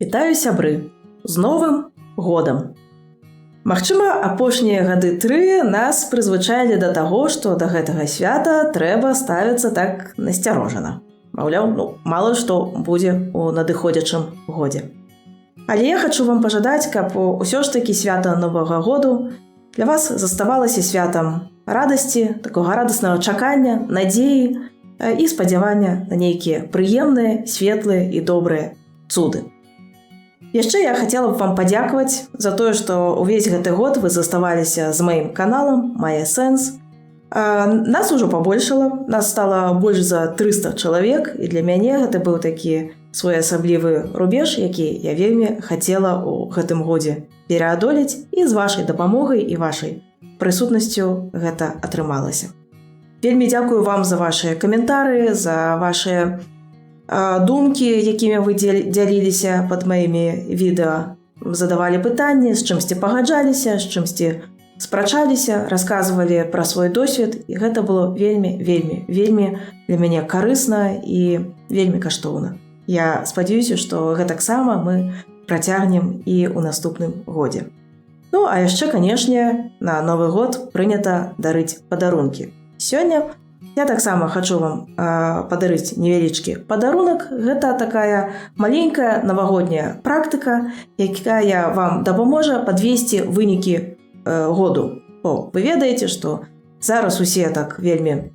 Вітаю, сябры! З Новым годам! Магчыма, апошнія гады 3 нас прызвычаілі да таго, што да гэтага свята трэба ставіцца так насцярожана. Маўляў, мала што будзе ў надыходзячым годзе. Але я хачу вам пажадаць, каб усё ж такі свята Новага году для вас заставалася святам радасці, такога радаснага чакання, надзеі і спадзявання на нейкія прыемныя, светлыя і добрыя цуды. Яшчэ я хацела б вам падзякаваць за тое, што ўвесь гэты год вы заставаліся з маім каналам «Мае сэнс». Нас ужо пабольшала, нас стала больш за 300 чалавек, і для мяне гэта быў такі своеасаблівы рубеж, які я вельмі хацела ў гэтым годзе пераадолець, і з вашай дапамогай і вашай прысутнасцю гэта атрымалася. Вельмі дзякую вам за вашыя каментары, за вашыя думкі, якімі вы дзяліліся пад маімі відэа, задавалі пытанні, з чымсьці пагаджаліся, з чымсьці спрачаліся, расказвалі пра свой досвед, і гэта было вельмі для мяне карысна і вельмі каштоўна. Я спадзяюся, што гэтаксама мы працягнем і ў наступным годзе. Ну, а яшчэ, канешне, на Новы год прынята дарыць падарункі. Сёння я таксама хачу вам падарыць невялічкі падарунак. Гэта такая маленькая навагодняя практыка, якая вам дапаможа падвесці вынікі году. Вы ведаеце, што зараз усе так вельмі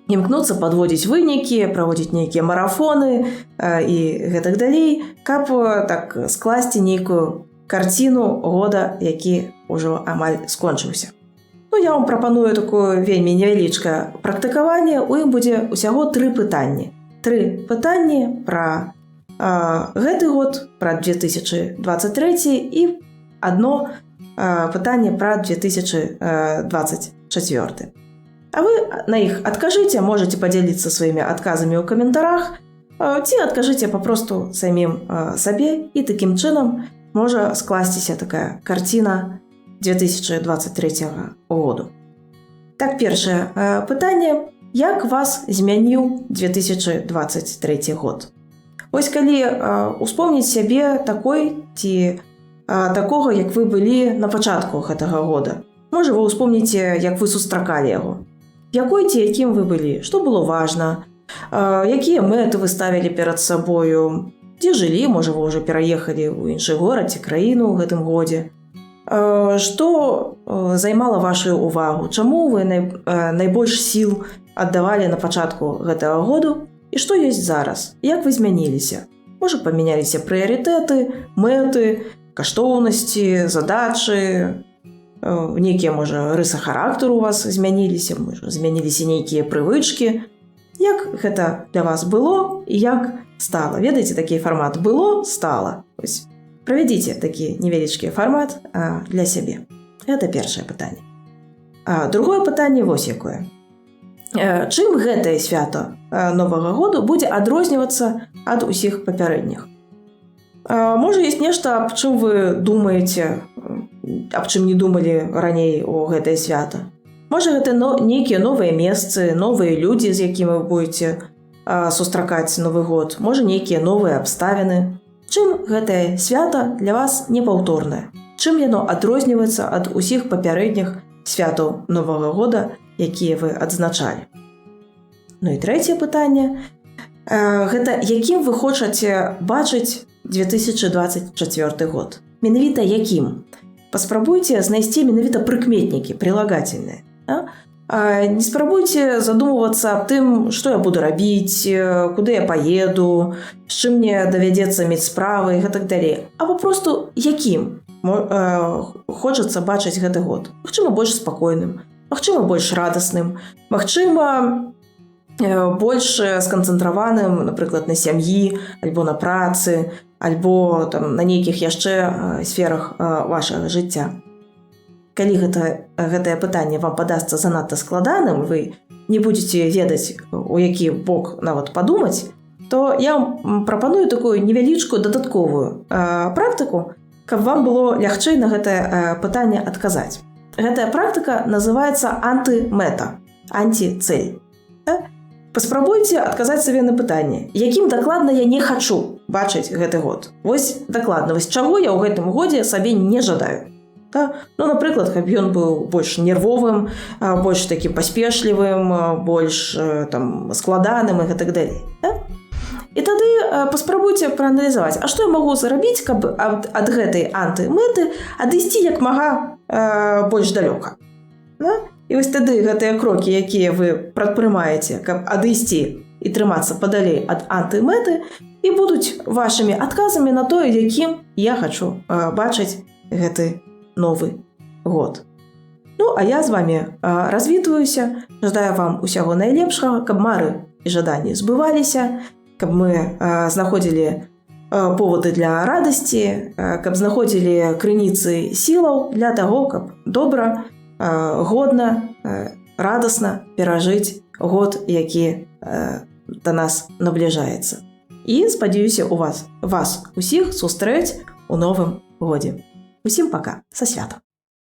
імкнуцца падводзіць вынікі, праводзіць нейкія марафоны і гэтак далей, каб так скласці нейкую карціну года, які ўжо амаль скончыўся. Я вам прапаную такое вельмі невялічкае практыкаванне. У ім будзе ўсяго 3 пытанні. 3 пытанні пра гэты год, пра 2023 і одно пытанне пра 2024. А вы на іх адкажыце, можаце падзяліцца сваімі адказамі ў каментарах, ці адкажыце папросту самім сабе, і такім чынам можа скласціся такая карціна 2023 году. Так, першае пытанне. Як вас змяніў 2023 год? Вось калі успомніць сябе такой ці такога, як вы былі на пачатку гэтага года. Можа, вы успомніце, як вы сустракалі яго. Якой ці якім вы былі? Што было важна? Якія мэты вы ставілі перад сабою? Дзе жылі? Можа, вы ўжо пераехалі ў іншы горад ці краіну ў гэтым годзе? Што займала вашу увагу? Чаму вы найбольш сіл аддавалі на пачатку гэтага году? І што ёсць зараз? Як вы змяніліся? Можа, памяняліся прыярытэты, мэты, каштоўнасці, задачы, нейкія, можа, рысы характару у вас змяніліся, можа, змяніліся нейкія прывычкі. Як гэта для вас было і як стала? Ведаеце, такі фармат «было, стала». Правядзіце такі невялічкі фармат для сябе. Гэта першае пытанне. Другое пытанне вось якое. Чым гэтае свята Новага году будзе адрознівацца ад усіх папярэдніх? Можа, ёсць нешта, аб чым вы думаеце, аб чым не думалі раней у гэтае свята? Можа, гэта нейкія новыя месцы, новыя людзі, з якімі вы будзеце сустракаць Новы год? Можа, нейкія новыя абставіны? Чым гэтае свята для вас непаўторнае? Чым яно адрозніваецца ад усіх папярэдніх святаў Новага года, якія вы адзначалі? Ну і трэцяе пытанне. Гэта якім вы хочаце бачыць 2024 год? Менавіта якім? Паспрабуйце знайсці менавіта прыкметнікі, прылагательныя. Не спрабуйце задумвацца аб тым, што я буду рабіць, куды я паеду, з чым мне давядзецца мець справы і гэтак далей. А папросту якім хочацца бачыць гэты год? Магчыма, больш спакойным, магчыма, больш радасным, магчыма, больш сканцэнтраваным, напрыклад, на сям'і, альбо на працы, альбо на нейкіх яшчэ сферах вашага жыцця. Калі гэтае пытанне вам падасца занадта складаным, вы не будзеце ведаць, у які бок нават падумаць, то я вам прапаную такую невялічкую дадатковую практыку, каб вам было лягчэй на гэтае пытанне адказаць. Гэтая практыка называецца антымета, антицэль. Паспрабуйце адказаць сабе на пытанне, якім дакладна я не хачу бачыць гэты год. Вось дакладна, вось чаго я ў гэтым годзе сабе не жадаю. Ну, напрыклад, каб ён быў больш нервовым, больш такім паспешлівым, больш складаным і гэтак далей. І тады паспрабуйце прааналізаваць, а што я магу зрабіць, каб ад гэтай антымэты адысці як мага больш далёка. І вось тады гэтыя крокі, якія вы прадпрымаеце, каб адысці і трымацца падалей ад антымэты, і будуць вашымі адказамі на тое, якім я хачу бачыць гэты новы год. Ну, а я з вамі развітваюся, жадаю вам усяго найлепшага, каб мары і жаданні збываліся, каб мы знаходзілі поводы для радасці, каб знаходзілі крыніцы сілаў для таго, каб добра, годна, радасна перажыць год, які да нас набліжаецца. І спадзяюся вас усіх сустрэць у новым годзе. Усім пака, са святам!